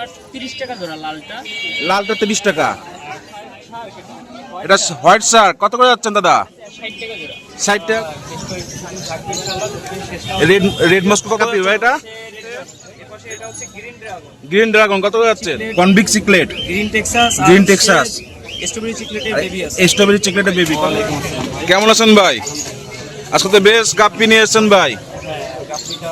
আপনার 30 টাকা জোড়া লালটা। লালটা 30 টাকা। এটা হোয়াইট শার্ক কত করে যাচ্ছেন দাদা? 60 টাকা জোড়া। 60 টাকা। রেড রেড মস্কো কত ভাই এটা? এপাশে এটা হচ্ছে গ্রিন ড্রাগন। গ্রিন ড্রাগন কত করে যাচ্ছে? Convict cichlid, green Texas, green Texas, strawberry চিকলেটের বেবি আছে। স্ট্রবেরি চিকলেটের বেবি। কেমন আছেন ভাই? আজকে তো বেশ গাপ্পি নিয়ে এসেছেন ভাই। গাপ্পিটা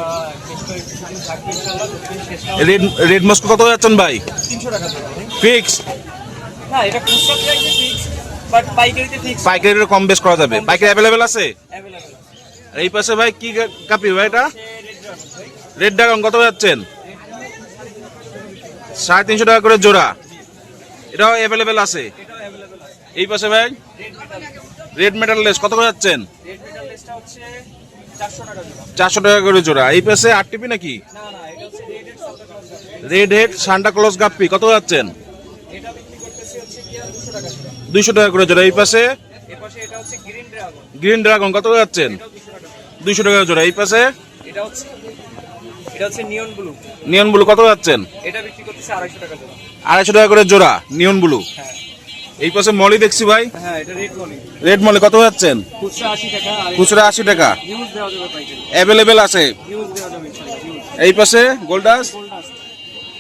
রেড রেড মস্কো কত যাচ্ছেন ভাই? 300 টাকা জোড়া। ফিক্স? না, এটা খুচরা প্রাইসে ফিক্স, বাট পাইকারিতে ফিক্স। পাইকারিতে কম বেশ করা যাবে। পাইকারি অ্যাভেলেবেল আছে? अवेलेबल। আর এই পাশে ভাই কি কাপি ভাই এটা? রেড ড্রাগন কত যাচ্ছেন? 350 টাকা করে জোড়া। এটাও অ্যাভেলেবেল আছে? এটাও अवेलेबल আছে। এই পাশে ভাই রেড মেটাল লেস কত করে যাচ্ছেন? রেড মেটাল লেসটা হচ্ছে 400 টাকা জোড়া। 400 টাকা করে জোড়া। এই পাশে আরটিপি নাকি? না না, এটা হচ্ছে red head Santa Claus. Red head Santa Claus guppy কত যাচ্ছেন? এটা বিক্রি করতেছি হচ্ছে কি 200 টাকা জোড়া। 200 টাকা করে জোড়া। এই পাশে এপাশে এটা হচ্ছে গ্রিন ড্রাগন। গ্রিন ড্রাগন কত যাচ্ছেন? এটাও 200 টাকা জোড়া। 200 টাকা জোড়া। এই পাশে এটা হচ্ছে নিয়ন ব্লু। নিয়ন ব্লু কত যাচ্ছেন? এটা বিক্রি করতেছি 250 টাকা জোড়া। 250 টাকা করে জোড়া নিয়ন ব্লু। হ্যাঁ এই পাশে মলি দেখছি ভাই। হ্যাঁ, এটা রেড মলি। রেড মলি কত যাচ্ছেন? খুচরা 80 টাকা আর খুচরা 80 টাকা। ইউজ দেওয়া যাবে পাইকারি। অ্যাভেলেবেল আছে? ইউজ দেওয়া যাবে ইনশাআল্লাহ। ইউজ এই পাশে গোল্ডাস গোল্ড আছে।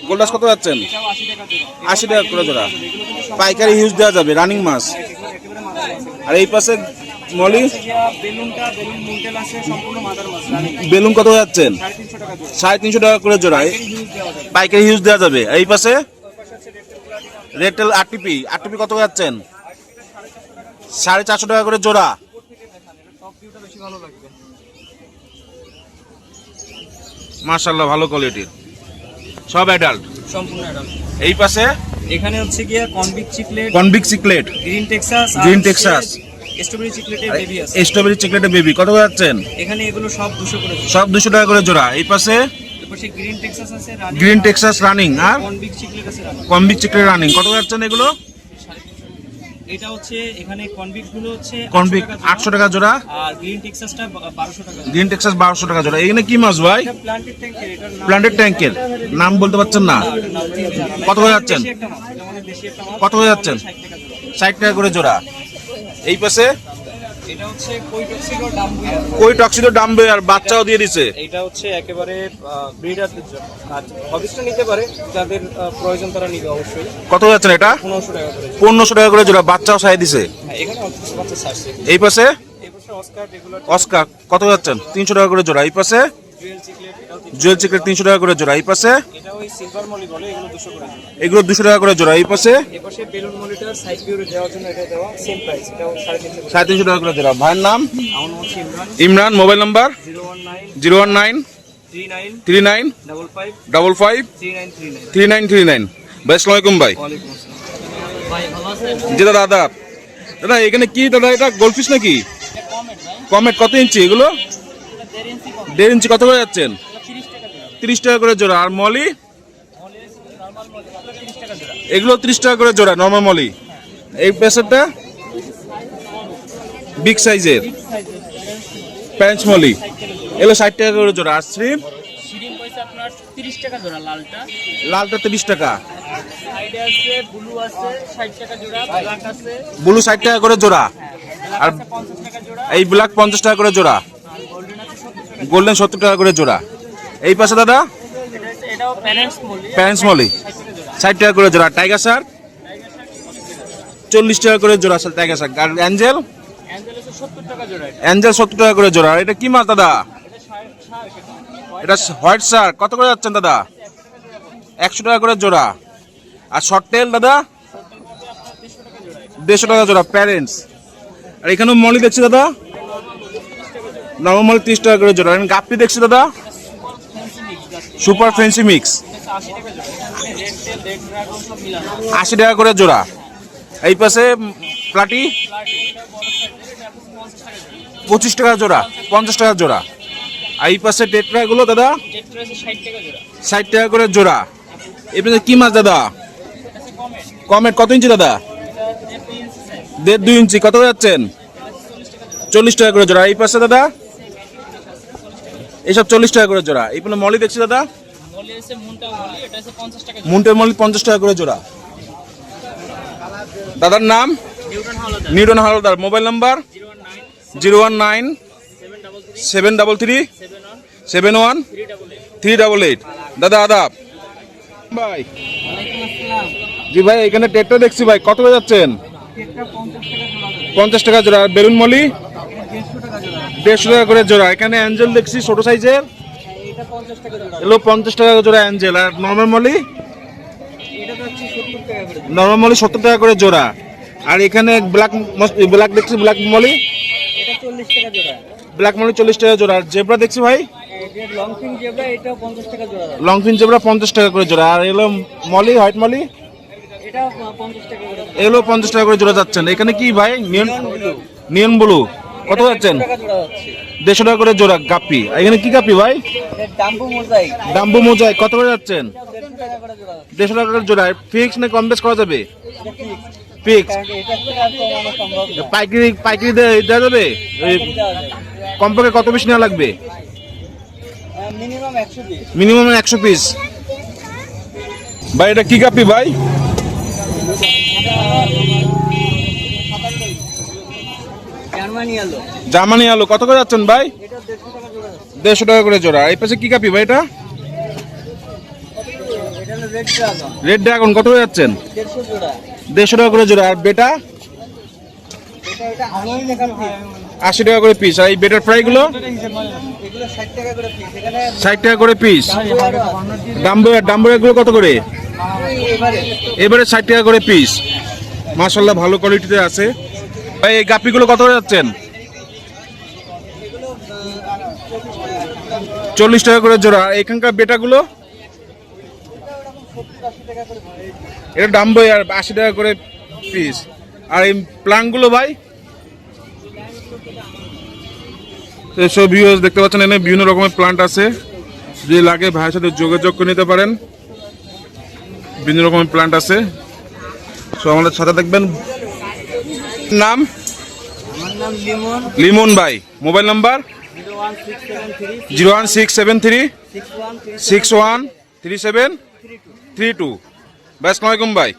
গোল্ডাস কত যাচ্ছেন? এটাও 80 টাকা জোড়া। 80 টাকা করে জোড়া। এগুলো কিন্তু সব পাইকারি ইউজ দেওয়া যাবে রানিং মাছ। একেবারে মাদার মাছ। আর এই পাশে মলি বেলুন মুন্টেল আছে সম্পূর্ণ মাদার মাছ। বেলুন কত যাচ্ছেন? 350 টাকা জোড়া। 350 টাকা করে জোড়া। ইউজ দেওয়া যাবে। পাইকারি ইউজ দেওয়া যাবে। এই পাশে ওই পাশে হচ্ছে red platinum. Rattle RTP RTP কত যাচ্ছেন? 450 টাকা করে জোড়া। টপ ভিউটা বেশি ভালো লাগবে। মাশাআল্লাহ ভালো কোয়ালিটির সব অ্যাডাল্ট। সম্পূর্ণ অ্যাডাল্ট। এই পাশে এখানে হচ্ছে গিয়া convict cichlid, convict cichlid, green Texas, green Texas, strawberry চিকলেটের বেবি আছে। স্ট্রবেরি চিকলেটের বেবি কত যাচ্ছেন? এখানে এগুলো সব 200 করে জোড়া। সব 200 টাকা করে জোড়া। এই পাশে এরপরে গ্রিন টেক্সাস আছে, রানী গ্রিন টেক্সাস রানিং আর কনভিক চিকলেট আছে রানী। কনভিক চিকলেট রানিং কত যাচ্ছেন এগুলো? এটা হচ্ছে এখানে কনভিক গুলো হচ্ছে কনভিক 800 টাকা জোড়া। আর গ্রিন টেক্সাসটা 1200 টাকা। গ্রিন টেক্সাস 1200 টাকা জোড়া। এখানে কি মাছ ভাই? এটা প্ল্যান্টেড ট্যাঙ্কের, এটার নাম প্ল্যান্টেড ট্যাঙ্কের নাম বলতে পারছেন না? কত করে যাচ্ছেন? দেশি একটা মাছ, এটা মানে দেশি একটা মাছ। কত করে যাচ্ছেন? 60 টাকা জোড়া। 60 টাকা করে জোড়া। এই পাশে এটা হচ্ছে কই টক্সিডো ডাম্বুয়া। কই টক্সিডো ডাম্বে আর বাচ্চাও দিয়ে দিছে। এটা হচ্ছে একেবারে ব্রিডারদের জন্য, আর হবিসটা নিতে পারে যাদের প্রয়োজন তারা নিবে অবশ্যই। কত যাচ্ছেন এটা? 1500 টাকা করে। 1500 টাকা করে জোড়া। বাচ্চাও সাই দিছে। হ্যাঁ, এখানে অল্প কিছু বাচ্চা ছাড়ছে। এই পাশে এই বছর অস্কার রেগুলার অস্কার কত যাচ্ছেন? 300 টাকা করে জোড়া। এই পাশে জুয়েল চিকলেট, এটাও জুয়েল চিকলেট 300 টাকা করে জোড়া। এই পাশে এটা ওই সিলভার মলি বলে, এগুলো 200 করে জোড়া। এগুলো 200 টাকা করে জোড়া। এই পাশে এপাশে বেলুন মলিটার সাইড ভিউরে দেওয়ার জন্য এটা দেওয়া সেম প্রাইস, এটাও 350 করে। 350 টাকা করে জোড়া। ভাইয়ের নাম? আমার নাম হচ্ছে ইমরান। ইমরান। Mobile number 019 019 39 39 55 55 3939। 3939। ভাই আসসালামু আলাইকুম ভাই। ওয়ালাইকুম আসসালাম। ভাই ভালো আছেন? জি দাদা আদাব। দাদা এখানে কি দাদা এটা গোল্ডফিশ নাকি? কমেন্ট ভাই, কমেট কত ইঞ্চি এগুলো? এটা 1.5 ইঞ্চি কম, 1.5 ইঞ্চি কত করে যাচ্ছেন? 30 টাকা জোড়া। 30 টাকা করে জোড়া। আর মলি মলি নরমাল মলি 30 টাকা জোড়া। এগুলো 30 টাকা করে জোড়া নরমাল মলি। এই প্রেসারটা বিগ সাইজের প্যান্স মলি এগুলো 60 টাকা করে জোড়া। আর শ্রিম শিরিন পয়সা আপনার 30 টাকা জোড়া লালটা। লালটা 30 টাকা। সাইডে আছে ব্লু আছে 60 টাকা জোড়া, ব্ল্যাক আছে ব্লু 60 টাকা করে জোড়া। আর 50 টাকা জোড়া, এই ব্ল্যাক 50 টাকা করে জোড়া। আর গোল্ডেন আছে 70 টাকা। গোল্ডেন 70 টাকা করে জোড়া। এই পাশে দাদা এটাও প্যারেন্টস মলি, প্যান্স মলি 60 টাকা করে জোড়া। টাইগার শার্ক 40 টাকা করে জোড়া। Tiger shark. আর অ্যাঞ্জেল অ্যাঞ্জেল আছে 70 টাকা জোড়া। অ্যাঞ্জেল 70 টাকা করে জোড়া। আর এটা কি মাছ দাদা? এটা শার্ক, এটা হোয়াইট শার্ক কত করে যাচ্ছেন দাদা? 100 টাকা করে জোড়া। আর শর্ট টেল দাদা 150 টাকা জোড়া প্যারেন্টস। আর এখানে মলি দেখছি দাদা নরমাল 30 টাকা করে জোড়া। আর গাপ্পি দেখছি দাদা সুপার ফ্যান্সি মিক্স 80 টাকা জোড়া। এখানে রেড টেল, রেড ড্রাগন সব মিলানো। 80 টাকা করে জোড়া। এই পাশে প্লাটি প্লাটি এটা বড় সাইজের, এটা 50 টাকা জোড়া। 25 টাকা জোড়া 50 টাকা জোড়া। আর এই পাশে টেট্রা গুলো দাদা রেড টেল আছে 60 টাকা জোড়া। 60 টাকা করে জোড়া। এই পাশে কি মাছ দাদা? এটা আছে কমেট, কমেট কত ইঞ্চি দাদা? এটা 1.5 ইঞ্চি সাইজ, 1.5-2 ইঞ্চি কত করে যাচ্ছেন? 40 টাকা করে জোড়া। এই পাশে দাদা এইসব 40 টাকা করে জোড়া। এই মলি দেখছি দাদা মলি আছে মুনটা মলি, এটা আছে 50 টাকা। মুন্টের মলি 50 টাকা করে জোড়া। দাদার নাম Newton Howlader. Newton Haldar. Mobile number 019 733 71 388। দাদা আদাব ভাই। জি ভাই, এখানে টেটটা দেখছি ভাই, কত করে যাচ্ছেন? 50 টাকা জোড়া। আর বেলুন মলি 150 টাকা করে জোড়া। এখানে অ্যাঞ্জেল দেখছি ছোট সাইজের, এগুলো 50 টাকা জোড়া অ্যাঞ্জেল। আর নর্মাল মলি, নর্মাল মলি 70 টাকা করে জোড়া। আর এখানে ব্ল্যাক দেখছি, ব্ল্যাক মলি, ব্ল্যাক মলি 40 টাকা জোড়া। আর জেব্রা দেখছি ভাই, লং ফিন জেব্রা 50 টাকা করে জোড়া। আর এগুলো মলি, হোয়াইট মলি, এগুলো 50 টাকা করে জোড়া যাচ্ছেন। এখানে কি ভাই, নিয়ন ব্লু কত যাচ্ছেন? 150 টাকা করে জোড়া গাপ্পি। এখানে কি গাপ্পি ভাই? ডাম্বু মোজাইক কত করে যাচ্ছেন? 150 টাকা করে জোড়া। ফিক্স না কম বেশ করা যাবে? ফিক্স। পাইকারি দেওয়া যাবে? কমপক্ষে কত পিস নেওয়া লাগবে? Minimum 100 piece. ভাই এটা কি গাপ্পি ভাই? জার্মানি আলু কত করে যাচ্ছেন ভাই? 150 টাকা করে জোড়া। এই পাশে কি গাপ্পি ভাই এটা? রেড ড্রাগন কত করে যাচ্ছেন? 150 টাকা করে জোড়া। আর বেটা 80 টাকা করে পিস। আর এই বেটার ফ্রাই গুলো 60 টাকা করে পিস। ডাম্বুরা গুলো কত করে? এবারে 60 টাকা করে পিস। মাশাআল্লাহ ভালো কোয়ালিটিতে আছে ভাই। এই গাপ্পি গুলো কত করে যাচ্ছেন? 40 টাকা করে জোড়া। এখানকার বেটা গুলো এটা ডাম্বো আর 80 টাকা করে পিস। আর এই প্লাং গুলো ভাই, সব ভিউয়ার্স দেখতে পাচ্ছেন এখানে বিভিন্ন রকমের প্লান্ট আছে। যদি লাগে ভাইয়ের সাথে যোগাযোগ করে নিতে পারেন। বিভিন্ন রকমের প্লান্ট আছে। সো আমাদের সাথে দেখবেন। নাম? লিমন ভাই। Mobile number 01673 613732। ভাই আসসালামু আলাইকুম ভাই।